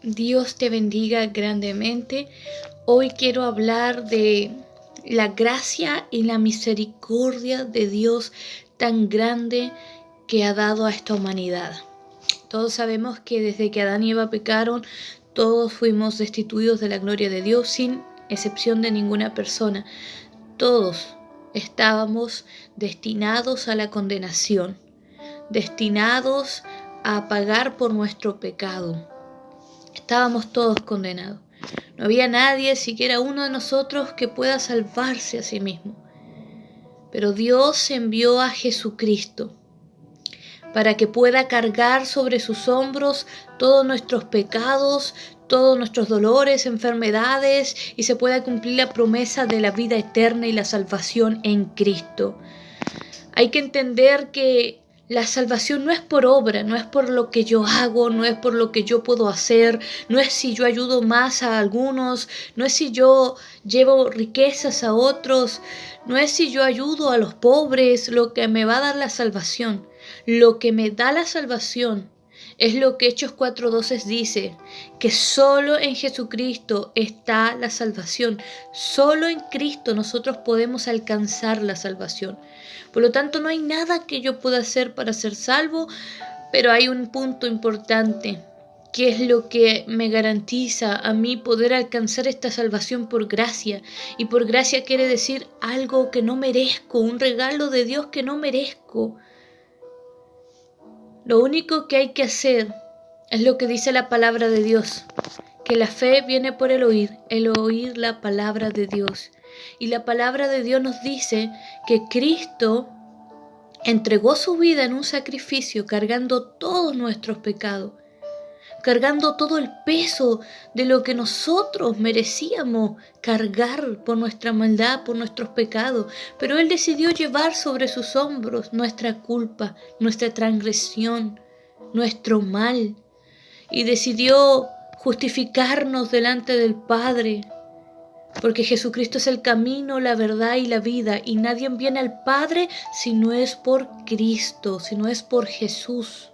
Dios te bendiga grandemente. Hoy quiero hablar de la gracia y la misericordia de Dios tan grande que ha dado a esta humanidad. Todos sabemos que desde que Adán y Eva pecaron, todos fuimos destituidos de la gloria de Dios, sin excepción de ninguna persona. Todos estábamos destinados a la condenación, destinados a pagar por nuestro pecado. Estábamos todos condenados. No había nadie, siquiera uno de nosotros, que pueda salvarse a sí mismo. Pero Dios envió a Jesucristo para que pueda cargar sobre sus hombros todos nuestros pecados, todos nuestros dolores, enfermedades, y se pueda cumplir la promesa de la vida eterna y la salvación en Cristo. Hay que entender que la salvación no es por obra, no es por lo que yo hago, no es por lo que yo puedo hacer, no es si yo ayudo más a algunos, no es si yo llevo riquezas a otros, no es si yo ayudo a los pobres lo que me va a dar la salvación. Lo que me da la salvación es lo que Hechos 4:12 dice, que solo en Jesucristo está la salvación. Solo en Cristo nosotros podemos alcanzar la salvación. Por lo tanto, no hay nada que yo pueda hacer para ser salvo, pero hay un punto importante, que es lo que me garantiza a mí poder alcanzar esta salvación por gracia. Y por gracia quiere decir algo que no merezco, un regalo de Dios que no merezco. Lo único que hay que hacer es lo que dice la palabra de Dios, que la fe viene por el oír la palabra de Dios. Y la palabra de Dios nos dice que Cristo entregó su vida en un sacrificio cargando todos nuestros pecados, cargando todo el peso de lo que nosotros merecíamos cargar por nuestra maldad, por nuestros pecados. Pero Él decidió llevar sobre sus hombros nuestra culpa, nuestra transgresión, nuestro mal, y decidió justificarnos delante del Padre, porque Jesucristo es el camino, la verdad y la vida, y nadie viene al Padre si no es por Cristo, si no es por Jesús.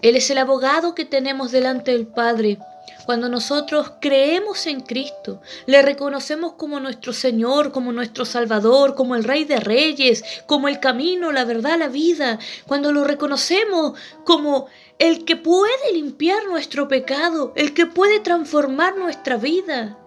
Él es el abogado que tenemos delante del Padre. Cuando nosotros creemos en Cristo, le reconocemos como nuestro Señor, como nuestro Salvador, como el Rey de Reyes, como el camino, la verdad, la vida. Cuando lo reconocemos como el que puede limpiar nuestro pecado, el que puede transformar nuestra vida.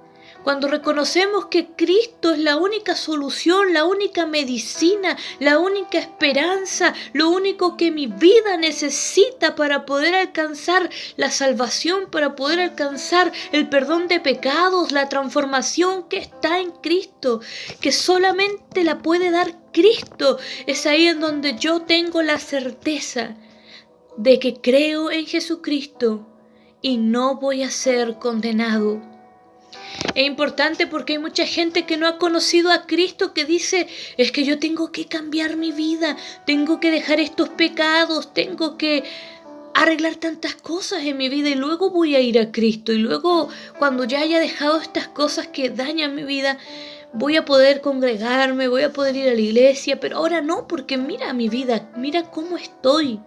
Cuando reconocemos que Cristo es la única solución, la única medicina, la única esperanza, lo único que mi vida necesita para poder alcanzar la salvación, para poder alcanzar el perdón de pecados, la transformación que está en Cristo, que solamente la puede dar Cristo, es ahí en donde yo tengo la certeza de que creo en Jesucristo y no voy a ser condenado. Es importante porque hay mucha gente que no ha conocido a Cristo, que dice, es que yo tengo que cambiar mi vida, tengo que dejar estos pecados, tengo que arreglar tantas cosas en mi vida y luego voy a ir a Cristo. Y luego, cuando ya haya dejado estas cosas que dañan mi vida, voy a poder congregarme, voy a poder ir a la iglesia, pero ahora no, porque mira mi vida, mira cómo estoy.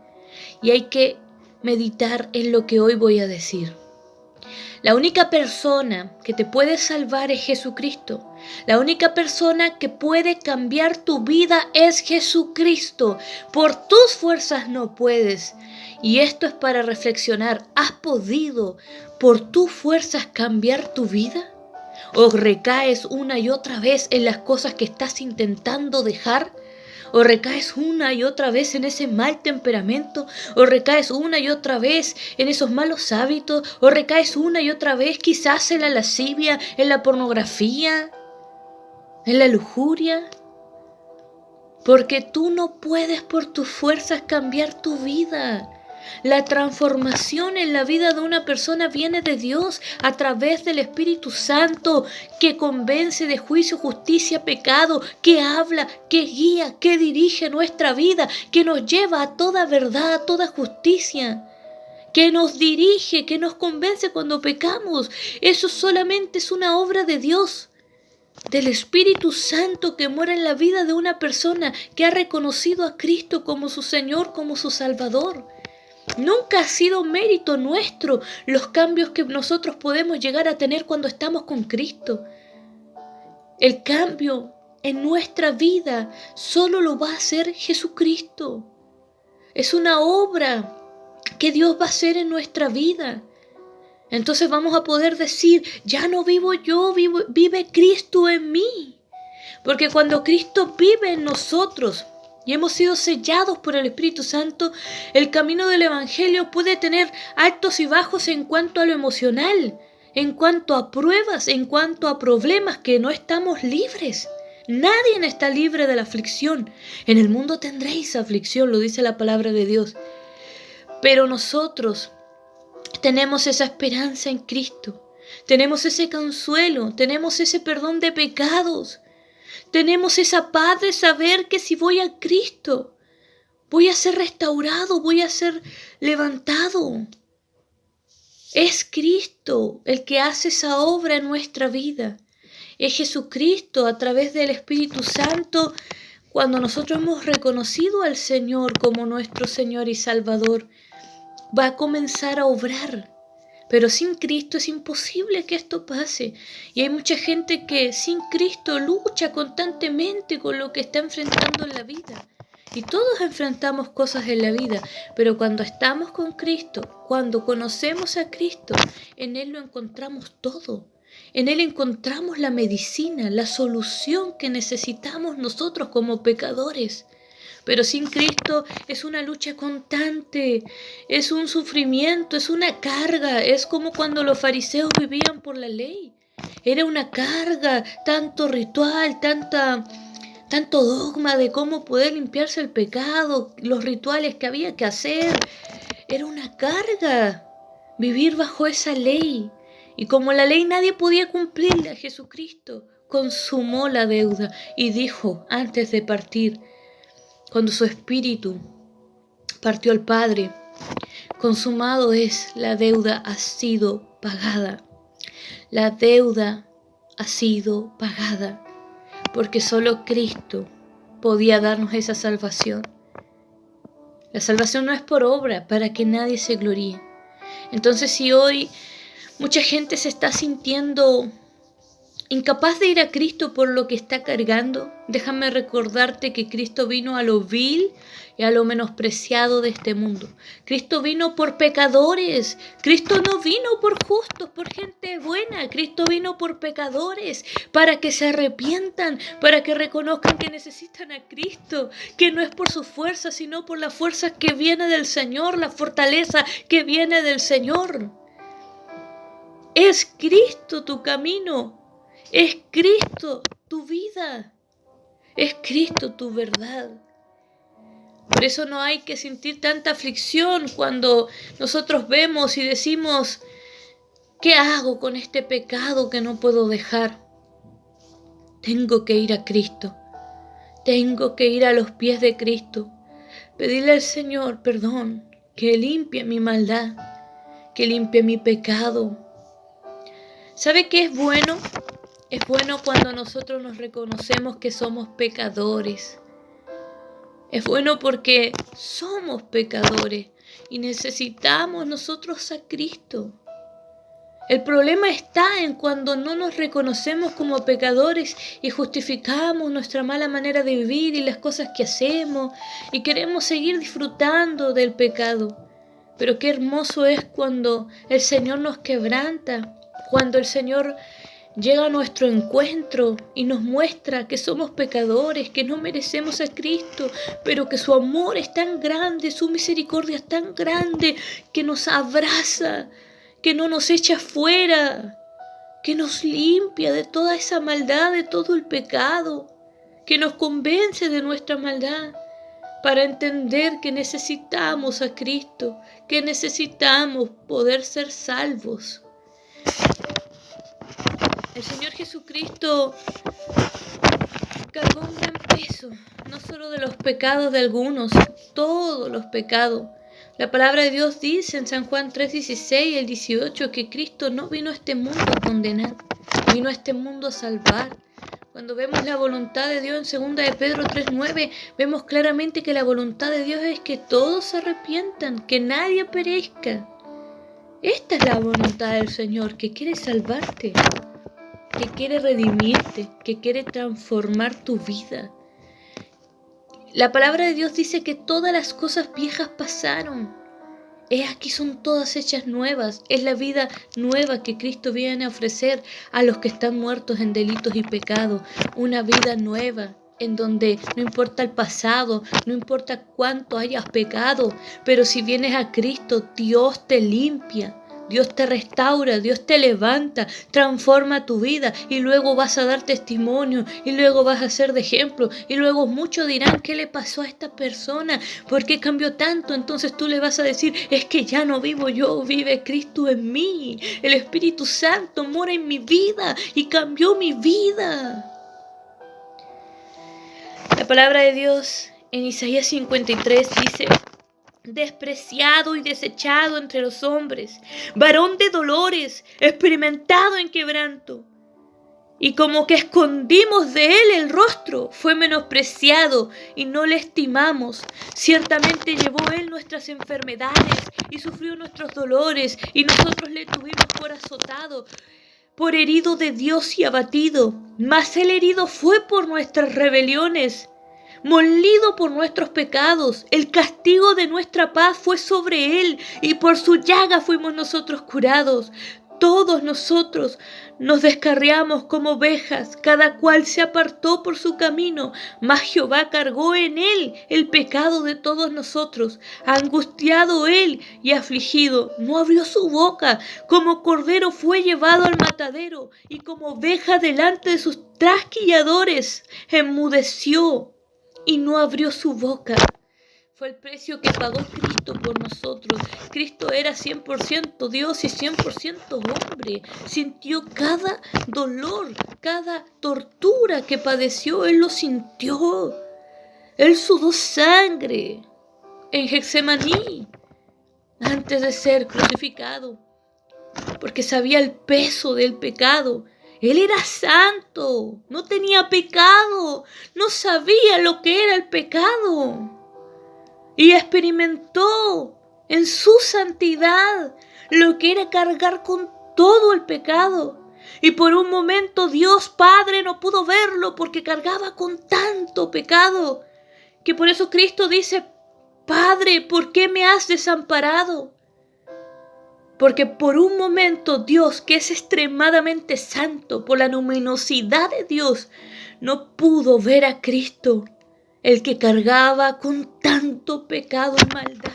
Y hay que meditar en lo que hoy voy a decir. La única persona que te puede salvar es Jesucristo. La única persona que puede cambiar tu vida es Jesucristo. Por tus fuerzas no puedes. Y esto es para reflexionar. ¿Has podido por tus fuerzas cambiar tu vida? ¿O recaes una y otra vez en las cosas que estás intentando dejar? ¿O recaes una y otra vez en ese mal temperamento? ¿O recaes una y otra vez en esos malos hábitos? ¿O recaes una y otra vez quizás en la lascivia, en la pornografía, en la lujuria? Porque tú no puedes por tus fuerzas cambiar tu vida. La transformación en la vida de una persona viene de Dios a través del Espíritu Santo, que convence de juicio, justicia, pecado, que habla, que guía, que dirige nuestra vida, que nos lleva a toda verdad, a toda justicia, que nos dirige, que nos convence cuando pecamos. Eso solamente es una obra de Dios, del Espíritu Santo que mora en la vida de una persona que ha reconocido a Cristo como su Señor, como su Salvador. Nunca ha sido mérito nuestro los cambios que nosotros podemos llegar a tener cuando estamos con Cristo. El cambio en nuestra vida solo lo va a hacer Jesucristo. Es una obra que Dios va a hacer en nuestra vida. Entonces vamos a poder decir, ya no vivo yo, vive Cristo en mí. Porque cuando Cristo vive en nosotros y hemos sido sellados por el Espíritu Santo, el camino del Evangelio puede tener altos y bajos en cuanto a lo emocional, en cuanto a pruebas, en cuanto a problemas, que no estamos libres. Nadie está libre de la aflicción. En el mundo tendréis aflicción, lo dice la palabra de Dios. Pero nosotros tenemos esa esperanza en Cristo. Tenemos ese consuelo, tenemos ese perdón de pecados. Tenemos esa paz de saber que si voy a Cristo, voy a ser restaurado, voy a ser levantado. Es Cristo el que hace esa obra en nuestra vida. Es Jesucristo a través del Espíritu Santo. Cuando nosotros hemos reconocido al Señor como nuestro Señor y Salvador, va a comenzar a obrar. Pero sin Cristo es imposible que esto pase. Y hay mucha gente que sin Cristo lucha constantemente con lo que está enfrentando en la vida. Y todos enfrentamos cosas en la vida, pero cuando estamos con Cristo, cuando conocemos a Cristo, en Él lo encontramos todo. En Él encontramos la medicina, la solución que necesitamos nosotros como pecadores. Pero sin Cristo es una lucha constante, es un sufrimiento, es una carga. Es como cuando los fariseos vivían por la ley. Era una carga, tanto ritual, tanto dogma de cómo poder limpiarse el pecado, los rituales que había que hacer. Era una carga vivir bajo esa ley. Y como la ley nadie podía cumplirla, Jesucristo consumó la deuda y dijo antes de partir, cuando su espíritu partió al Padre, consumado es, la deuda ha sido pagada. La deuda ha sido pagada, porque solo Cristo podía darnos esa salvación. La salvación no es por obra, para que nadie se gloríe. Entonces, si hoy mucha gente se está sintiendo incapaz de ir a Cristo por lo que está cargando, déjame recordarte que Cristo vino a lo vil y a lo menospreciado de este mundo. Cristo vino por pecadores. Cristo no vino por justos, por gente buena. Cristo vino por pecadores, para que se arrepientan, para que reconozcan que necesitan a Cristo, que no es por su fuerza, sino por la fuerza que viene del Señor, la fortaleza que viene del Señor. Es Cristo tu camino. Es Cristo tu vida, es Cristo tu verdad. Por eso no hay que sentir tanta aflicción cuando nosotros vemos y decimos, ¿qué hago con este pecado que no puedo dejar? Tengo que ir a Cristo, tengo que ir a los pies de Cristo, pedirle al Señor perdón, que limpie mi maldad, que limpie mi pecado. ¿Sabe qué es bueno? Es bueno cuando nosotros nos reconocemos que somos pecadores. Es bueno porque somos pecadores y necesitamos nosotros a Cristo. El problema está en cuando no nos reconocemos como pecadores y justificamos nuestra mala manera de vivir y las cosas que hacemos y queremos seguir disfrutando del pecado. Pero qué hermoso es cuando el Señor nos quebranta, cuando el Señor llega a nuestro encuentro y nos muestra que somos pecadores, que no merecemos a Cristo, pero que su amor es tan grande, su misericordia es tan grande, que nos abraza, que no nos echa fuera, que nos limpia de toda esa maldad, de todo el pecado, que nos convence de nuestra maldad, para entender que necesitamos a Cristo, que necesitamos poder ser salvos. El Señor Jesucristo cargó un gran peso, no solo de los pecados de algunos, todos los pecados. La palabra de Dios dice en San Juan 3:16 y el 18 que Cristo no vino a este mundo a condenar, vino a este mundo a salvar. Cuando vemos la voluntad de Dios en 2 de Pedro 3:9, vemos claramente que la voluntad de Dios es que todos se arrepientan, que nadie perezca. Esta es la voluntad del Señor, que quiere salvarte, que quiere redimirte, que quiere transformar tu vida. La palabra de Dios dice que todas las cosas viejas pasaron. Aquí son todas hechas nuevas. Es la vida nueva que Cristo viene a ofrecer a los que están muertos en delitos y pecados. Una vida nueva en donde no importa el pasado, no importa cuánto hayas pecado, pero si vienes a Cristo, Dios te limpia. Dios te restaura, Dios te levanta, transforma tu vida y luego vas a dar testimonio y luego vas a ser de ejemplo y luego muchos dirán, ¿qué le pasó a esta persona? ¿Por qué cambió tanto? Entonces tú le vas a decir, es que ya no vivo yo, vive Cristo en mí. El Espíritu Santo mora en mi vida y cambió mi vida. La palabra de Dios en Isaías 53 dice, despreciado y desechado entre los hombres, varón de dolores, experimentado en quebranto. Y como que escondimos de él el rostro, fue menospreciado y no le estimamos. Ciertamente llevó él nuestras enfermedades y sufrió nuestros dolores, y nosotros le tuvimos por azotado, por herido de Dios y abatido. Mas el herido fue por nuestras rebeliones, molido por nuestros pecados. El castigo de nuestra paz fue sobre él, y por su llaga fuimos nosotros curados. Todos nosotros nos descarriamos como ovejas, cada cual se apartó por su camino, mas Jehová cargó en él el pecado de todos nosotros. Angustiado él y afligido, no abrió su boca. Como cordero fue llevado al matadero, y como oveja delante de sus trasquilladores, enmudeció y no abrió su boca. Fue el precio que pagó Cristo por nosotros. Cristo era 100% Dios y 100% hombre. Sintió cada dolor, cada tortura que padeció. Él lo sintió. Él sudó sangre en Getsemaní antes de ser crucificado, porque sabía el peso del pecado. Él era santo, no tenía pecado, no sabía lo que era el pecado. Y experimentó en su santidad lo que era cargar con todo el pecado. Y por un momento Dios Padre no pudo verlo porque cargaba con tanto pecado, que por eso Cristo dice, Padre, ¿por qué me has desamparado? Porque por un momento Dios, que es extremadamente santo, por la luminosidad de Dios, no pudo ver a Cristo, el que cargaba con tanto pecado y maldad.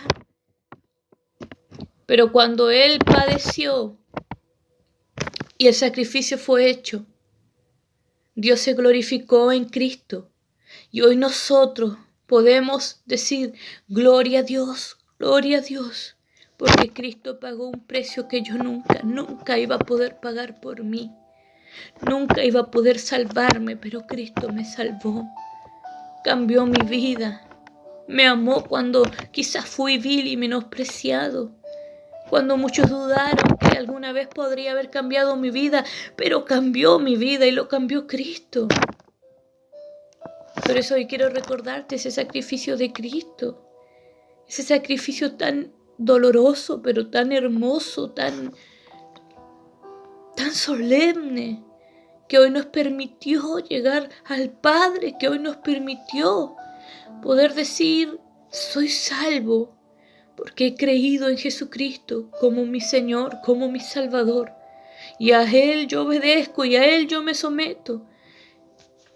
Pero cuando Él padeció y el sacrificio fue hecho, Dios se glorificó en Cristo. Y hoy nosotros podemos decir, gloria a Dios, porque Cristo pagó un precio que yo nunca iba a poder pagar por mí. Nunca iba a poder salvarme, pero Cristo me salvó. Cambió mi vida. Me amó cuando quizás fui vil y menospreciado. Cuando muchos dudaron que alguna vez podría haber cambiado mi vida, pero cambió mi vida y lo cambió Cristo. Por eso hoy quiero recordarte ese sacrificio de Cristo. Ese sacrificio tan doloroso, pero tan hermoso, tan solemne, que hoy nos permitió llegar al Padre, que hoy nos permitió poder decir, soy salvo, porque he creído en Jesucristo como mi Señor, como mi Salvador. Y a Él yo obedezco, y a Él yo me someto,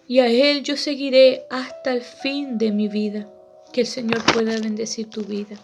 y a Él yo seguiré hasta el fin de mi vida. Que el Señor pueda bendecir tu vida.